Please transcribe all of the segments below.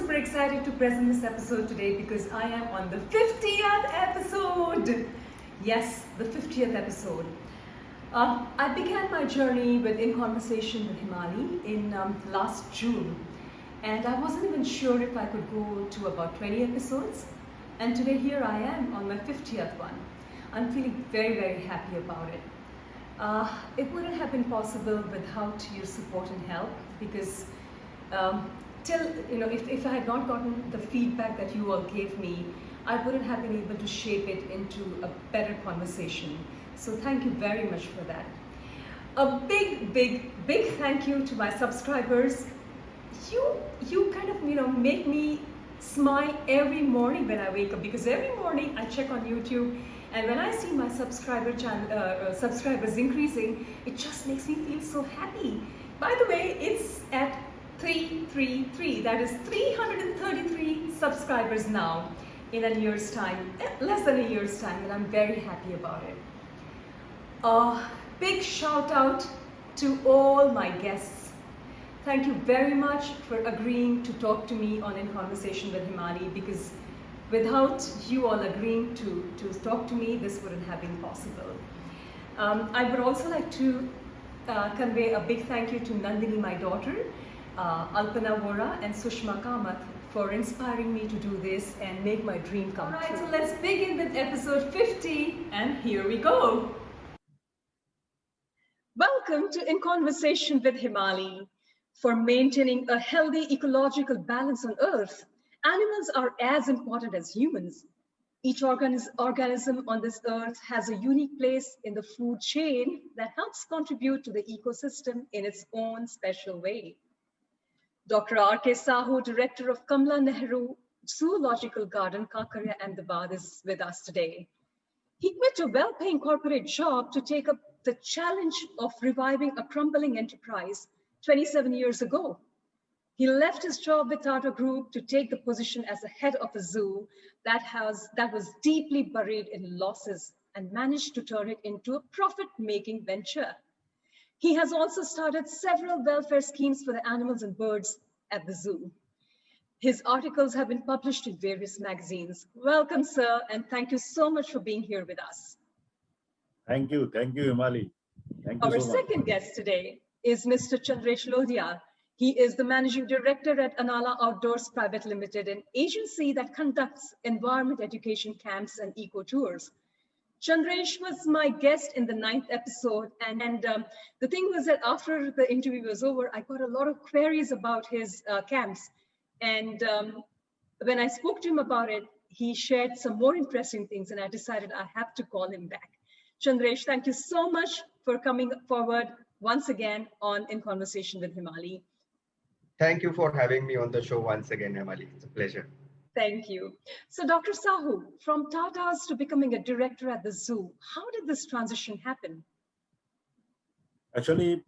super excited to present this episode today because I am on the 50th episode. Yes, the 50th episode. I began my journey with In Conversation with Himali in last June, and I wasn't even sure if I could go to about 20 episodes. And today, here I am on my 50th one. I'm feeling very, very happy about it. It wouldn't have been possible without your support and help because um, if I had not gotten the feedback that you all gave me, I wouldn't have been able to shape it into a better conversation. So thank you very much for that. A big thank you to my subscribers. You kind of make me smile every morning when I wake up, because every morning I check on YouTube, and when I see my subscribers increasing, it just makes me feel so happy. By the way, it's at 333. That is 333 subscribers now in a year's time, less than a year's time, and I'm very happy about it. Big shout out to all my guests. Thank you very much for agreeing to talk to me on In Conversation with Himali, because without you all agreeing to talk to me, this wouldn't have been possible. I would also like to convey a big thank you to Nandini, my daughter, Alpana Vora and Sushma Kamath for inspiring me to do this and make my dream come true. Alright, so let's begin with episode 50, and here we go. Welcome to In Conversation with Himali. For maintaining a healthy ecological balance on Earth, animals are as important as humans. Each organism on this earth has a unique place in the food chain that helps contribute to the ecosystem in its own special way. Dr. R.K. Sahu, director of Kamla Nehru Zoological Garden, Kakaria, Ahmedabad, is with us today. He quit a well-paying corporate job to take up the challenge of reviving a crumbling enterprise 27 years ago. He left his job with Tata Group to take the position as the head of a zoo that was deeply buried in losses, and managed to turn it into a profit-making venture. He has also started several welfare schemes for the animals and birds at the zoo. His articles have been published in various magazines. Welcome, sir, and thank you so much for being here with us. Thank you, Himali. Thank you Our so much. second guest today is Mr. Chandresh Lodhia. He is the managing director at Anala Outdoors Private Limited, an agency that conducts environment education camps and eco tours. Chandresh was my guest in the 9th episode, and the thing was that after the interview was over, I got a lot of queries about his camps. And when I spoke to him about it, he shared some more interesting things, and I decided I have to call him back. Chandresh, thank you so much for coming forward once again on In Conversation with Himali. Thank you for having me on the show once again, Himali. It's a pleasure. Thank you. So, Dr. Sahu, from Tata's to becoming a director at the zoo, how did this transition happen? Actually,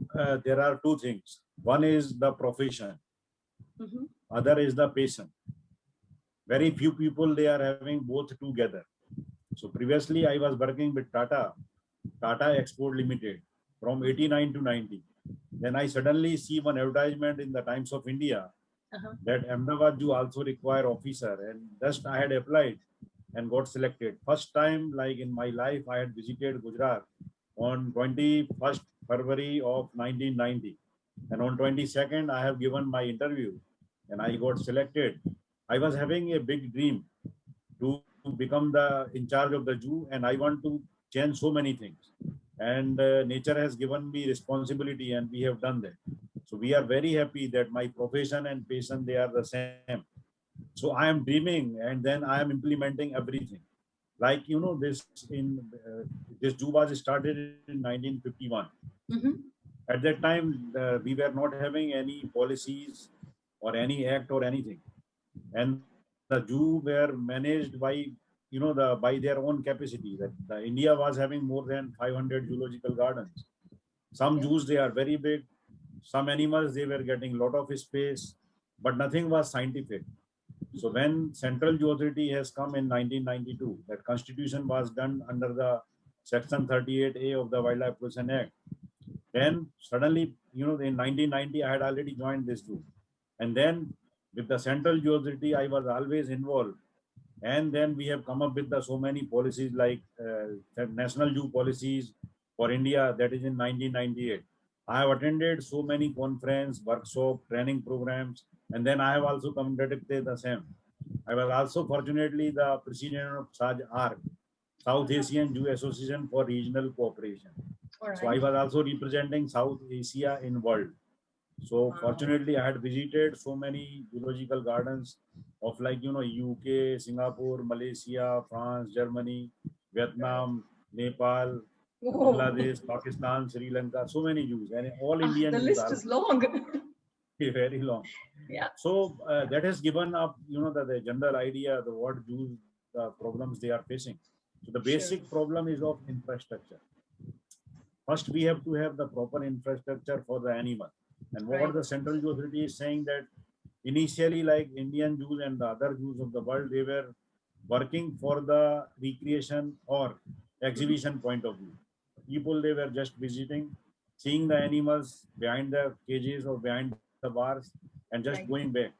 there are two things. One is the profession. Other is the passion. Very few people, they are having both together. So previously I was working with Tata Export Limited from 89 to 90. Then I suddenly see one advertisement in the Times of India that Ahmedabad Zoo also require officer, and just I had applied and got selected. First time like in my life I had visited Gujarat on 21st February of 1990, and on 22nd I have given my interview and I got selected. I was having a big dream to become the in charge of the zoo, and I want to change so many things, and nature has given me responsibility, and we have done that. So we are very happy that my profession and passion, they are the same. So I am dreaming, and then I am implementing everything. Like this zoo was started in 1951. At that time we were not having any policies or any act or anything, and the zoo were managed by by their own capacity. That the India was having more than 500 zoological gardens. Some zoos, they are very big. Some animals, they were getting a lot of space, but nothing was scientific. So when Central Zoo Authority has come in 1992, that constitution was done under the section 38A of the Wildlife Protection Act. Then suddenly, in 1990, I had already joined this zoo. And then with the central zoo authority, I was always involved. And then we have come up with so many policies like the national zoo policies for India, that is in 1998. I have attended so many conference, workshop, training programs, and then I have also conducted the same. I was also fortunately the president of SAJ-ARC, South Asian Zoo Association for Regional Cooperation. All So I right. was also representing South Asia in world. So Wow. fortunately, I had visited so many zoological gardens of like, UK, Singapore, Malaysia, France, Germany, Vietnam, Nepal, Whoa. Bangladesh, Pakistan, Sri Lanka, so many zoos, and all Indian The zoos list are is long. very long. Yeah. So that has given up, the general idea, the what zoos, the problems they are facing. So the Sure. basic problem is of infrastructure. First, we have to have the proper infrastructure for the animal. And what Right. the central zoo authority is saying that initially, like Indian zoos and the other zoos of the world, they were working for the recreation or exhibition point of view. People, they were just visiting, seeing the animals behind the cages or behind the bars and just Right. going back.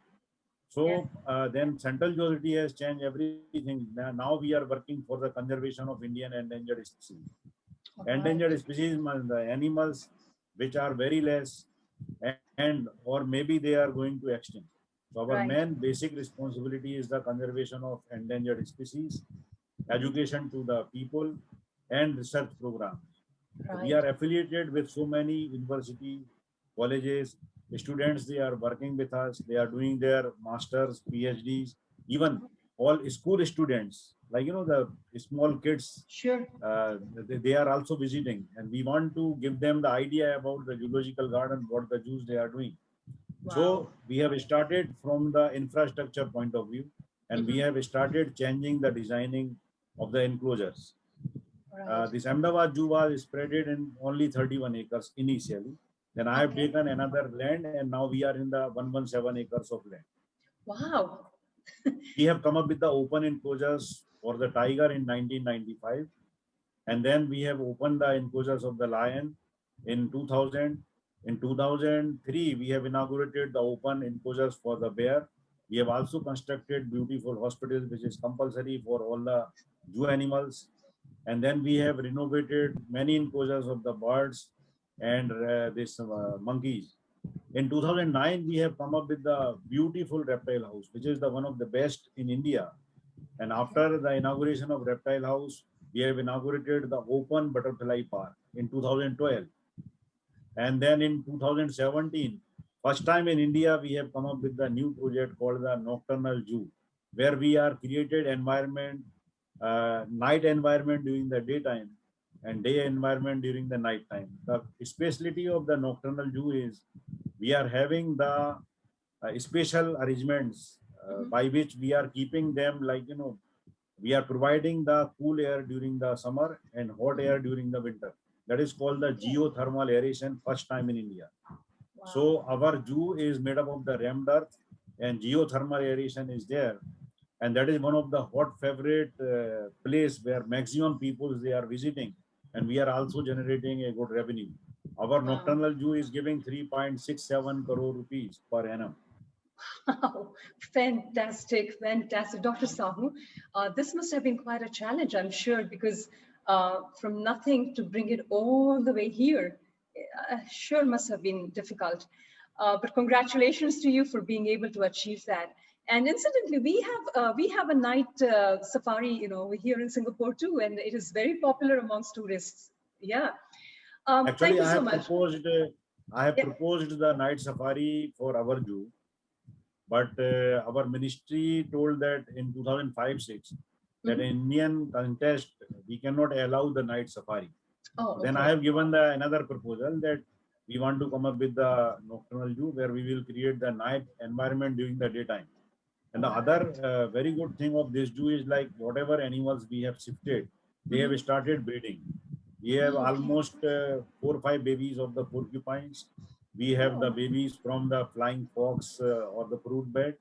So Yeah. then central zoo authority has changed everything. Now we are working for the conservation of Indian endangered species. All Endangered right. species means the animals which are very less and or maybe they are going to extinct. So our Right. main basic responsibility is the conservation of endangered species, education to the people, and research programs. So we Right. are affiliated with so many university, colleges, students, they are working with us, they are doing their masters, PhDs, even all school students, like the small kids, Sure. they are also visiting, and we want to give them the idea about the zoological garden, what the zoos they are doing. Wow. So we have started from the infrastructure point of view, and we Mhm. have started changing the designing of the enclosures. Right. This Ahmedabad Zoo was spread in only 31 acres initially. Then I have Okay. taken another land, and now we are in the 117 acres of land. Wow. We have come up with the open enclosures for the tiger in 1995. And then we have opened the enclosures of the lion in 2000. In 2003, we have inaugurated the open enclosures for the bear. We have also constructed beautiful hospitals, which is compulsory for all the zoo animals. And then we have renovated many enclosures of the birds and this monkeys. In 2009, we have come up with the beautiful reptile house, which is the one of the best in India. And after the inauguration of Reptile House, we have inaugurated the Open Butterfly Park in 2012. And then in 2017, first time in India, we have come up with the new project called the Nocturnal Zoo, where we are created environment, night environment during the daytime and day environment during the night time. The specialty of the Nocturnal Zoo is we are having the special arrangements Mhm. by which we are keeping them like, we are providing the cool air during the summer and hot air during the winter. That is called the Okay. geothermal aeration, first time in India. Wow. So our zoo is made up of the rammed earth and geothermal aeration is there. And that is one of the hot favorite place where maximum people they are visiting. And we are also generating a good revenue. Our Wow. nocturnal zoo is giving 3.67 crore rupees per annum. Wow. Fantastic. Fantastic. Dr. Sahu, this must have been quite a challenge, I'm sure, because from nothing to bring it all the way here, sure must have been difficult. But congratulations to you for being able to achieve that. And incidentally, we have a night safari, over here in Singapore too, and it is very popular amongst tourists. Yeah. Thank Actually, you so much. I have Yeah. proposed the night safari for our zoo, but our ministry told that in 2005-6 that in Indian contest we cannot allow the night safari. Oh, Then I okay. have given the another proposal that we want to come up with the nocturnal zoo where we will create the night environment during the daytime. And the other very good thing of this zoo is like whatever animals we have shifted, they have started breeding. We have Oh, okay. almost 4 or 5 babies of the porcupines. We have the Oh. babies from the flying fox or the fruit bat.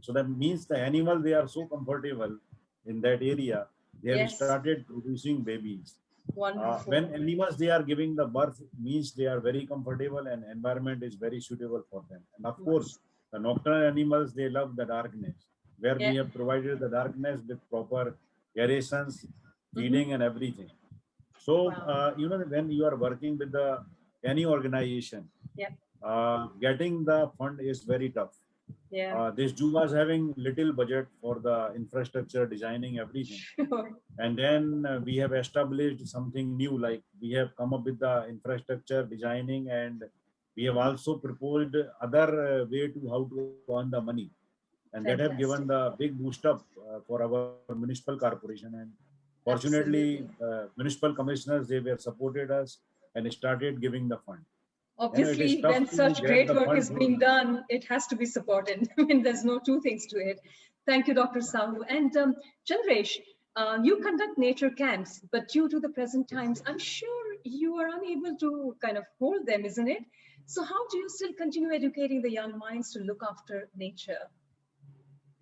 So that means the animal, they are so comfortable in that area. They have Yes. started producing babies. When Wonderful. animals they are giving the birth means they are very comfortable and environment is very suitable for them. And of course, The nocturnal animals, they love the darkness, where we have provided the darkness with proper aerations, feeding, and everything. So, Wow. when you are working with any organization, getting the fund is very tough. This zoo was having little budget for the infrastructure, designing everything. Sure. And then we have established something new, like we have come up with the infrastructure designing, and we have also proposed other way to how to earn the money. And that have given Fantastic. the big boost up for our municipal corporation. And fortunately, Absolutely. municipal commissioners, they were supported us and started giving the fund. It is Obviously, tough when to such get great the work fund is for. being done, it has to be supported. I mean, there's no two things to it. Thank you, Dr. Sahu. And Chandresh, you conduct nature camps, but due to the present times, I'm sure you are unable to kind of hold them, isn't it? So how do you still continue educating the young minds to look after nature?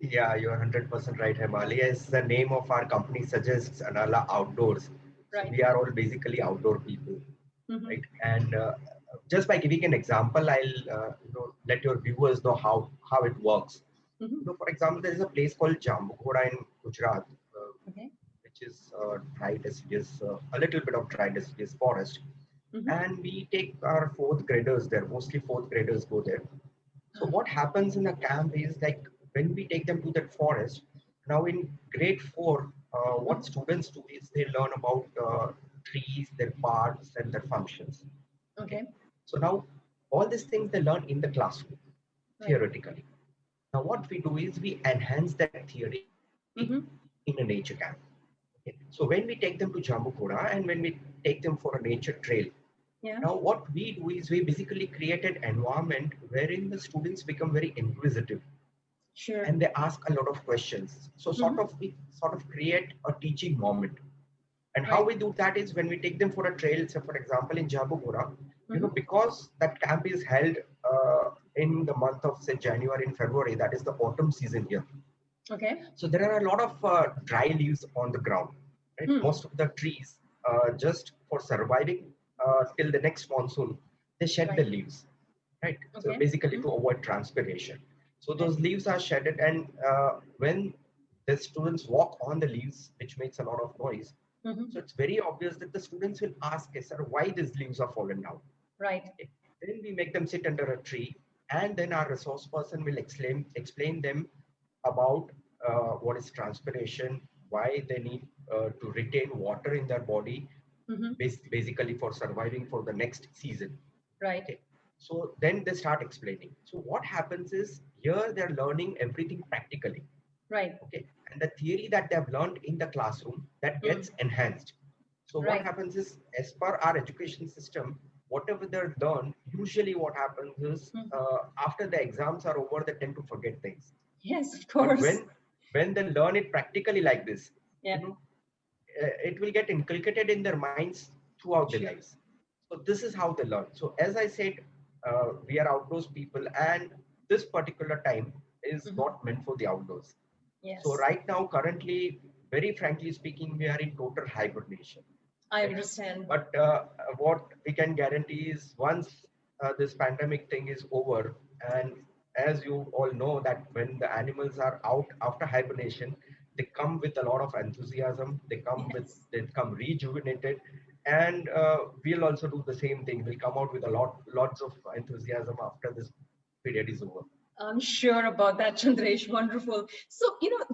Yeah, you're 100% right, Himali. As the name of our company suggests, Anala Outdoors. So Right. we are all basically outdoor people, Mm-hmm. right? And just by giving an example, I'll let your viewers know how it works. Mm-hmm. For example, there is a place called Jambughoda in Gujarat, Okay. which is dry deciduous, a little bit of dry deciduous forest. Mm-hmm. And we take our fourth graders there, mostly fourth graders go there. So what happens in the camp is like when we take them to that forest, now in grade 4, what students do is they learn about trees, their parts and their functions. Okay. So now all these things they learn in the classroom, Right. theoretically. Now what we do is we enhance that theory Mm-hmm. in a nature camp. Okay. So when we take them to Jambughoda and when we take them for a nature trail, Yeah. now what we do is we basically create an environment wherein the students become very inquisitive Sure. and they ask a lot of questions. So Mm-hmm. we sort of create a teaching moment. And how Right. we do that is when we take them for a trail, say for example in Jambughoda, Mm-hmm. because that camp is held in the month of say January and February, that is the autumn season here. Okay. So there are a lot of dry leaves on the ground. Right? Hmm. Most of the trees, just for surviving till the next monsoon, they shed the Right. leaves. Right. So Okay. basically Mm-hmm. to avoid transpiration. So Right. those leaves are shedded, and when the students walk on the leaves, which makes a lot of noise, Mm-hmm. so it's very obvious that the students will ask, "Hey, sir, why these leaves are fallen down?" Right. Okay. Then we make them sit under a tree, and then our resource person will explain them about what is transpiration, why they need to retain water in their body, Mm-hmm. basically for surviving for the next season. Right. Okay. So then they start explaining. So what happens is here they're learning everything practically. Right. Okay. And the theory that they've learned in the classroom that Mm. gets enhanced. So what Right. happens is, as per our education system, whatever they're learned, usually what happens is Mm. after the exams are over, they tend to forget things. Yes, of But course. when they learn it practically like this, Yeah. it will get inculcated in their minds throughout their Sure. lives. So this is how they learn. So as I said, we are outdoors people, and this particular time is Mm-hmm. not meant for the outdoors. So Yes, right now, currently, very frankly speaking, we are in total hibernation. I Okay? understand. But what we can guarantee is once this pandemic thing is over, and as you all know that when the animals are out after hibernation, they come with a lot of enthusiasm. Yes. They come rejuvenated, and we'll also do the same thing. We'll come out with lots of enthusiasm after this period is over. I'm sure about that, Chandresh. Wonderful. So,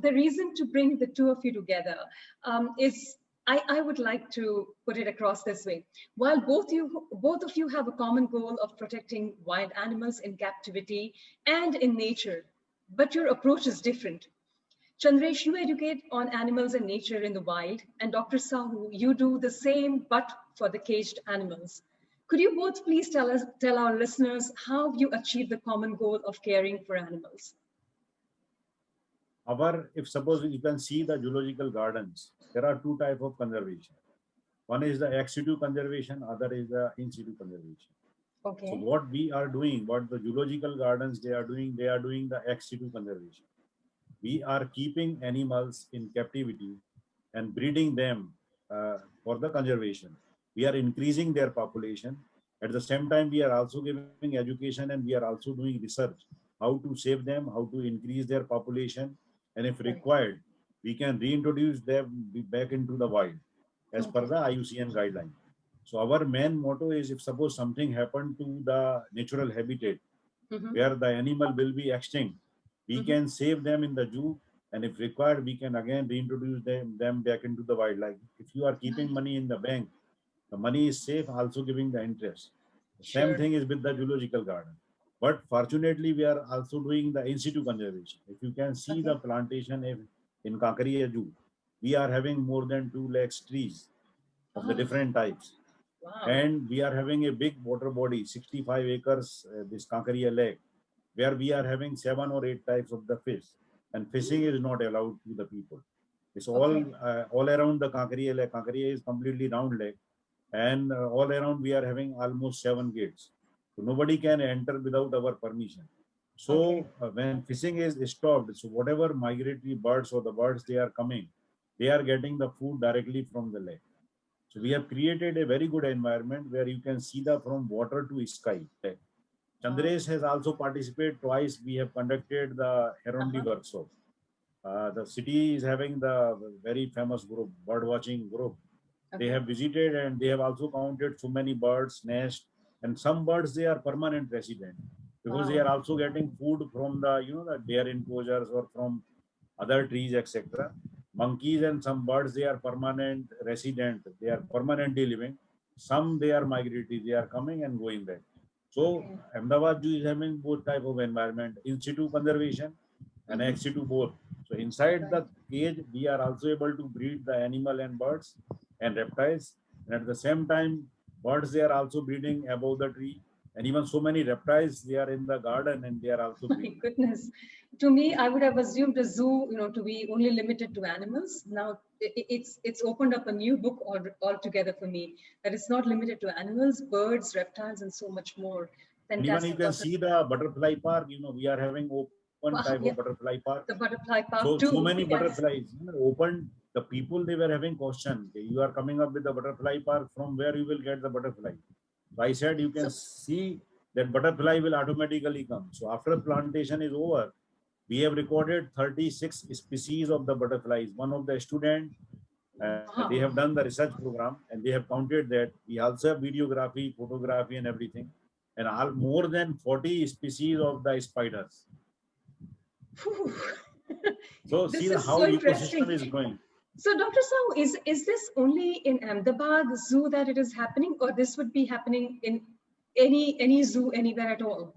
the reason to bring the two of you together is I would like to put it across this way. While both of you have a common goal of protecting wild animals in captivity and in nature, but your approach is different. Chandresh, you educate on animals and nature in the wild, and Dr. Sahu, you do the same but for the caged animals. Could you both please tell our listeners how you achieve the common goal of caring for animals? If suppose you can see the zoological gardens, there are two types of conservation. One is the ex situ conservation, other is the in situ conservation. So Okay. what we are doing, what the zoological gardens they are doing the ex situ conservation. We are keeping animals in captivity and breeding them for the conservation. We are increasing their population. At the same time, we are also giving education and we are also doing research how to save them, how to increase their population, and if required, we can reintroduce them back into the wild as per the IUCN guideline. So our main motto is, if suppose something happened to the natural habitat where the animal will be extinct, we can save them in the zoo, and if required, we can again reintroduce them back into the wild. Like if you are keeping money in the bank, the money is safe, also giving the interest. The same thing is with the zoological garden. But fortunately, we are also doing the in situ conservation. If you can see the plantation in Kankaria Zoo, we are having more than 2 lakhs trees of the different types. Wow. And we are having a big water body, 65 acres, this Kankaria Lake, where we are having 7 or 8 types of the fish. And fishing is not allowed to the people. It's all around the Kankaria Lake. Kankaria is completely round lake. And all around we are having almost 7 gates. So nobody can enter without our permission. So when fishing is stopped, so whatever migratory birds or the birds they are coming, they are getting the food directly from the lake. So we have created a very good environment where you can see the from water to sky. Chandresh has also participated twice. We have conducted the Herondi workshop. The city is having the very famous group, bird watching group. They have visited and they have also counted so many birds, nest, and some birds they are permanent resident because they are also getting food from the the deer enclosures or from other trees, etc. Monkeys and some birds they are permanent resident. They are permanently living. Some they are migratory. They are coming and going back. So Ahmedabad Zoo is having both type of environment, in situ conservation and ex situ both. So inside the cage, we are also able to breed the animal and birds and reptiles. And at the same time, birds, they are also breeding above the tree. And even so many reptiles, they are in the garden and they are also breeding. My goodness. To me, I would have assumed a zoo, to be only limited to animals. Now it's opened up a new book altogether for me, that it's not limited to animals, birds, reptiles, and so much more. And even you can see the butterfly park, we are having open type of butterfly park. The butterfly park so, too. So many butterflies open. The people, they were having question. You are coming up with the butterfly park, from where you will get the butterfly? So I said, you can see that butterfly will automatically come. So after plantation is over, we have recorded 36 species of the butterflies. One of the students, they have done the research program and they have counted that. We also have videography, photography and everything. And more than 40 species of the spiders. So see how ecosystem is going. So Dr. Sahu, is this only in Ahmedabad Zoo that it is happening, or this would be happening in any zoo anywhere at all?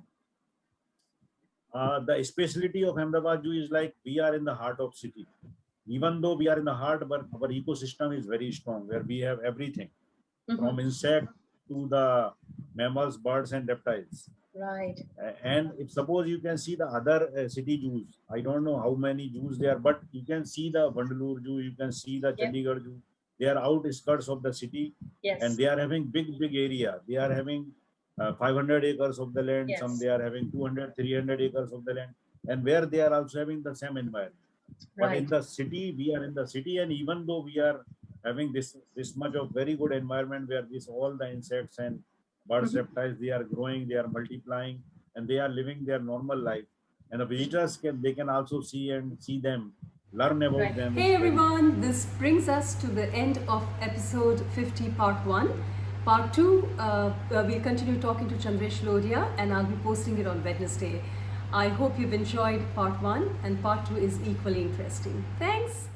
The specialty of Ahmedabad Zoo is like we are in the heart of city. Even though we are in the heart, but our ecosystem is very strong, where we have everything from insect to the mammals, birds and reptiles. Right. And if suppose you can see the other city zoos, I don't know how many zoos there, but you can see the Vandalur Zoo, you can see the Chandigarh Zoo. They are outskirts of the city, and they are having big area. They are having 500 acres of the land. Some they are having 200, 300 acres of the land, and where they are also having the same environment. But in the city, we are in the city, and even though we are having this much of very good environment where all the insects and birds, reptiles, they are growing, they are multiplying, and they are living their normal life. And the visitors can also see them, learn about them. Hey everyone, this brings us to the end of episode 50, part 1. Part 2, we'll continue talking to Chandresh Lodhia, and I'll be posting it on Wednesday. I hope you've enjoyed part 1, and part 2 is equally interesting. Thanks.